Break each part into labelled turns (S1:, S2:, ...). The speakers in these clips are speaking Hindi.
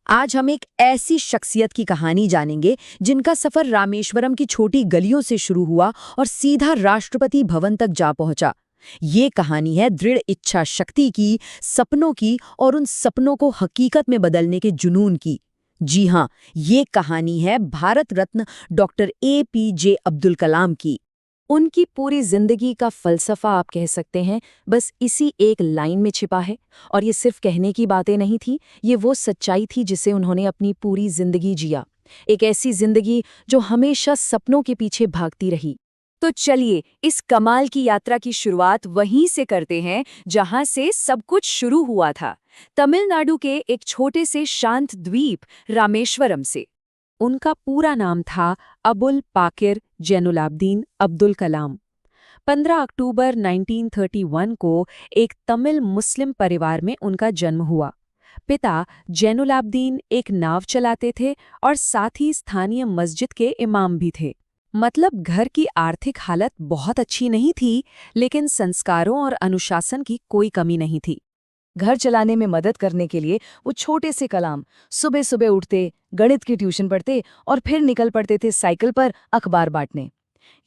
S1: आज हम एक ऐसी शख्सियत की कहानी जानेंगे जिनका सफर रामेश्वरम की छोटी गलियों से शुरू हुआ और सीधा राष्ट्रपति भवन तक जा पहुंचा। ये कहानी है दृढ़ इच्छा शक्ति की, सपनों की और उन सपनों को हकीकत में बदलने के जुनून की। जी हाँ, ये कहानी है भारत रत्न डॉक्टर APJ अब्दुल कलाम की। उनकी पूरी जिंदगी का फलसफा आप कह सकते हैं बस इसी एक लाइन में छिपा है। और ये सिर्फ कहने की बातें नहीं थी, ये वो सच्चाई थी जिसे उन्होंने अपनी पूरी जिंदगी जिया। एक ऐसी जिंदगी जो हमेशा सपनों के पीछे भागती रही। तो चलिए इस कमाल की यात्रा की शुरुआत वहीं से करते हैं जहां से सब कुछ शुरू हुआ था, तमिलनाडु के एक छोटे से शांत द्वीप रामेश्वरम से। उनका पूरा नाम था अबुल पाकिर जैनुलाब्दीन अब्दुल कलाम। 15 अक्टूबर 1931 को एक तमिल मुस्लिम परिवार में उनका जन्म हुआ। पिता जैनुलाब्दीन एक नाव चलाते थे और साथ ही स्थानीय मस्जिद के इमाम भी थे। मतलब घर की आर्थिक हालत बहुत अच्छी नहीं थी, लेकिन संस्कारों और अनुशासन की कोई कमी नहीं थी। घर चलाने में मदद करने के लिए वो छोटे से कलाम सुबह सुबह उठते, गणित की ट्यूशन पढ़ते और फिर निकल पड़ते थे साइकिल पर अखबार बांटने।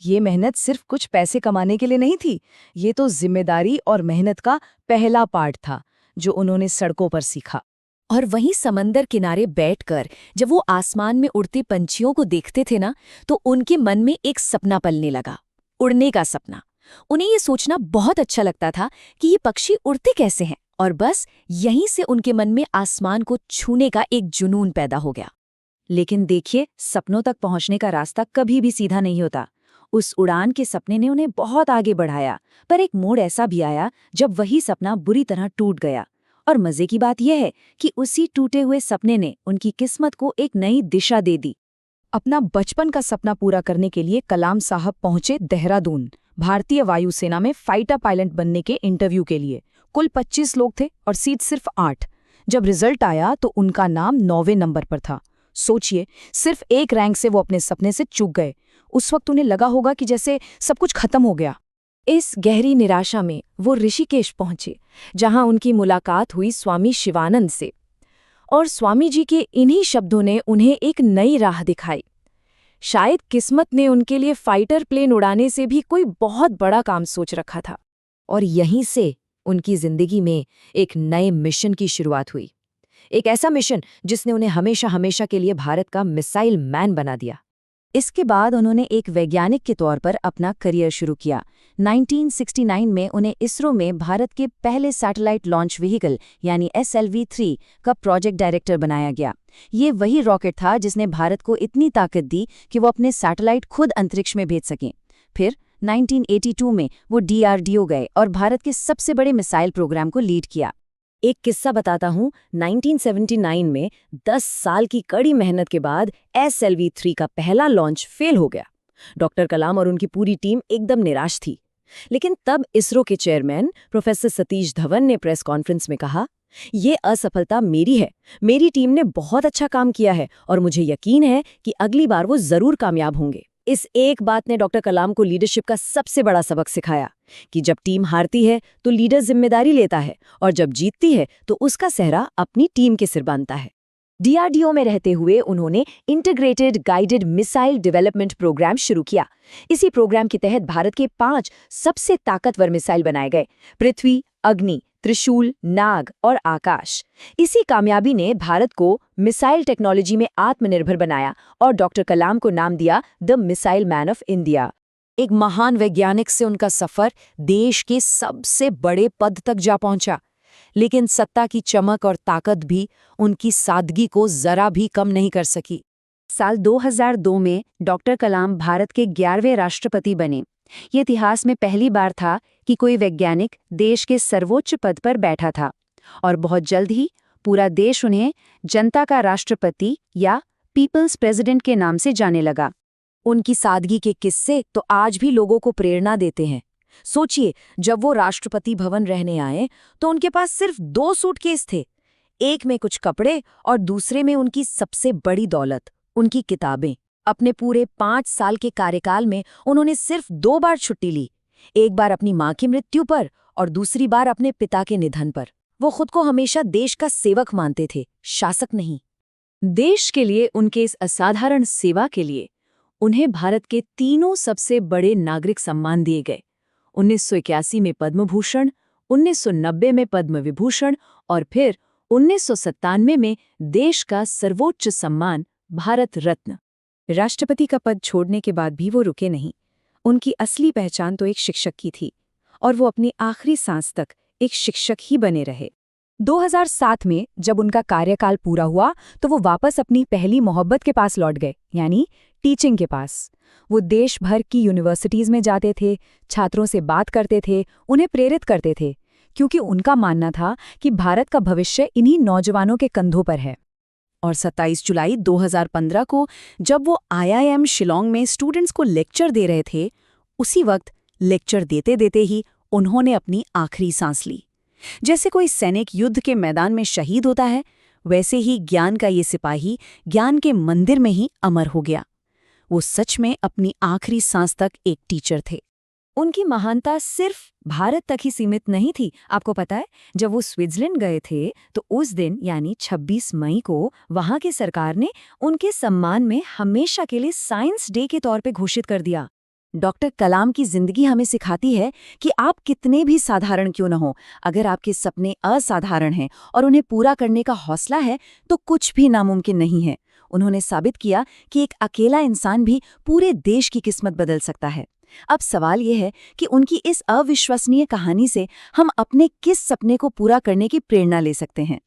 S1: ये मेहनत सिर्फ कुछ पैसे कमाने के लिए नहीं थी, ये तो जिम्मेदारी और मेहनत का पहला पार्ट था जो उन्होंने सड़कों पर सीखा। और वहीं समंदर किनारे बैठकर जब वो आसमान में उड़ते पंछियों को देखते थे ना, तो उनके मन में एक सपना पलने लगा, उड़ने का सपना। उन्हें ये सोचना बहुत अच्छा लगता था कि ये पक्षी उड़ते कैसे हैं, और बस यहीं से उनके मन में आसमान को छूने का एक जुनून पैदा हो गया। लेकिन देखिए, सपनों तक पहुंचने का रास्ता कभी भी सीधा नहीं होता। उस उड़ान के सपने ने उन्हें बहुत आगे बढ़ाया, पर एक मोड़ ऐसा भी आया जब वही सपना बुरी तरह टूट गया। और मजे की बात यह है कि उसी टूटे हुए सपने ने उनकी किस्मत को एक नई दिशा दे दी। अपना बचपन का सपना पूरा करने के लिए कलाम साहब पहुंचे देहरादून, भारतीय वायुसेना में फाइटर पायलट बनने के इंटरव्यू के लिए। कुल 25 लोग थे और सीट सिर्फ 8। जब रिजल्ट आया तो उनका नाम 9वें नंबर पर था। सोचिए, सिर्फ एक रैंक से वो अपने सपने से चूक गए। उस वक्त उन्हें लगा होगा कि जैसे सब कुछ खत्म हो गया। इस गहरी निराशा में वो ऋषिकेश पहुंचे, जहां उनकी मुलाकात हुई स्वामी शिवानंद से। और स्वामी जी के इन्हीं शब्दों ने उन्हें एक नई राह दिखाई। शायद किस्मत ने उनके लिए फाइटर प्लेन उड़ाने से भी कोई बहुत बड़ा काम सोच रखा था। और यहीं से उनकी जिंदगी में एक नए मिशन की शुरुआत हुई। एक ऐसा मिशन जिसने उन्हें हमेशा हमेशा के लिए भारत का मिसाइल मैन बना दिया। इसके बाद उन्होंने एक वैज्ञानिक के तौर पर अपना करियर शुरू किया। 1969 में उन्हें इसरो में भारत के पहले सैटेलाइट लॉन्च व्हीकल यानी SLV-3 का प्रोजेक्ट डायरेक्टर बनाया गया। ये वही रॉकेट था जिसने भारत को इतनी ताकत दी कि वो अपने सैटेलाइट खुद अंतरिक्ष में भेज सकें। फिर 1982 में वो DRDO गए और भारत के सबसे बड़े मिसाइल प्रोग्राम को लीड किया। एक किस्सा बताता हूँ। 1979 में 10 साल की कड़ी मेहनत के बाद SLV-3 का पहला लॉन्च फेल हो गया। डॉक्टर कलाम और उनकी पूरी टीम एकदम निराश थी। लेकिन तब इसरो के चेयरमैन प्रोफेसर सतीश धवन ने प्रेस कॉन्फ्रेंस में कहा, ये असफलता मेरी है, मेरी टीम ने बहुत अच्छा काम किया है और मुझे यकीन है कि अगली बार वो जरूर कामयाब होंगे। इस एक बात ने डॉक्टर कलाम को लीडरशिप का सबसे बड़ा सबक सिखाया कि जब टीम हारती है तो लीडर जिम्मेदारी लेता है, और जब जीतती है तो उसका सेहरा अपनी टीम के सिर बांधता है। DRDO में रहते हुए उन्होंने integrated guided missile development programme शुरू किया। इसी प्रोग्राम के तहत भारत के 5 सबसे ताकतवर मिसाइल बनाए गए: पृथ्वी, अग्नि, त्रिशूल, नाग और आकाश। इसी कामयाबी ने भारत को मिसाइल टेक्नोलॉजी में आत्मनिर्भर बनाया और डॉक्टर कलाम को नाम दिया the missile man of India. एक महान वैज्ञानिक से उनका सफर देश के सबसे बड़े पद तक जा पहुंचा। लेकिन सत्ता की चमक और ताकत भी उनकी सादगी को जरा भी कम नहीं कर सकी। साल 2002 में डॉक्टर कलाम भारत के 11वें राष्ट्रपति बने। ये इतिहास में पहली बार था कि कोई वैज्ञानिक देश के सर्वोच्च पद पर बैठा था। और बहुत जल्द ही पूरा देश उन्हें जनता का राष्ट्रपति या पीपल्स प्रेसिडेंट के नाम से जाने लगा। उनकी सादगी के किस्से तो आज भी लोगों को प्रेरणा देते हैं। सोचिए, जब वो राष्ट्रपति भवन रहने आए तो उनके पास सिर्फ 2 सूटकेस थे। एक में कुछ कपड़े और दूसरे में उनकी सबसे बड़ी दौलत, उनकी किताबें। अपने पूरे 5 साल के कार्यकाल में उन्होंने सिर्फ 2 बार छुट्टी ली, एक बार अपनी मां की मृत्यु पर और दूसरी बार अपने पिता के निधन पर। वो खुद को हमेशा देश का सेवक मानते थे, शासक नहीं। देश के लिए उनके इस असाधारण सेवा के लिए उन्हें भारत के तीनों सबसे बड़े नागरिक सम्मान दिए गए। 1981 में पद्म भूषण, 1990 में पद्म विभूषण और फिर 1997 में देश का सर्वोच्च सम्मान भारत रत्न।
S2: राष्ट्रपति का पद छोड़ने के बाद भी वो रुके नहीं। उनकी असली पहचान तो एक शिक्षक की थी और वो अपनी आखिरी सांस तक एक शिक्षक ही बने रहे। 2007 में जब उनका कार्यकाल पूरा हुआ तो वो वापस अपनी पहली मोहब्बत के पास लौट गए, यानी टीचिंग के पास। वो देश भर की यूनिवर्सिटीज़ में जाते थे, छात्रों से बात करते थे, उन्हें प्रेरित करते थे, क्योंकि उनका मानना था कि भारत का भविष्य इन्हीं नौजवानों के कंधों पर है। और 27 जुलाई 2015 को जब वो IIM शिलोंग में स्टूडेंट्स को लेक्चर दे रहे थे, उसी वक्त लेक्चर देते देते ही उन्होंने अपनी आखिरी सांस ली। जैसे कोई सैनिक युद्ध के मैदान में शहीद होता है, वैसे ही ज्ञान का ये सिपाही ज्ञान के मंदिर में ही अमर हो गया। वो सच में अपनी आखिरी सांस तक एक टीचर थे। उनकी महानता सिर्फ भारत तक ही सीमित नहीं थी। आपको पता है, जब वो स्विट्जरलैंड गए थे तो उस दिन यानी 26 मई को वहां की सरकार ने उनके सम्मान में हमेशा के लिए साइंस डे के तौर पे घोषित कर दिया। डॉक्टर कलाम की जिंदगी हमें सिखाती है कि आप कितने भी साधारण क्यों न हो, अगर आपके सपने असाधारण हैं और उन्हें पूरा करने का हौसला है तो कुछ भी नामुमकिन नहीं है। उन्होंने साबित किया कि एक अकेला इंसान भी पूरे देश की किस्मत बदल सकता है। अब सवाल यह है कि उनकी इस अविश्वसनीय कहानी से हम अपने किस सपने को पूरा करने की प्रेरणा ले सकते हैं।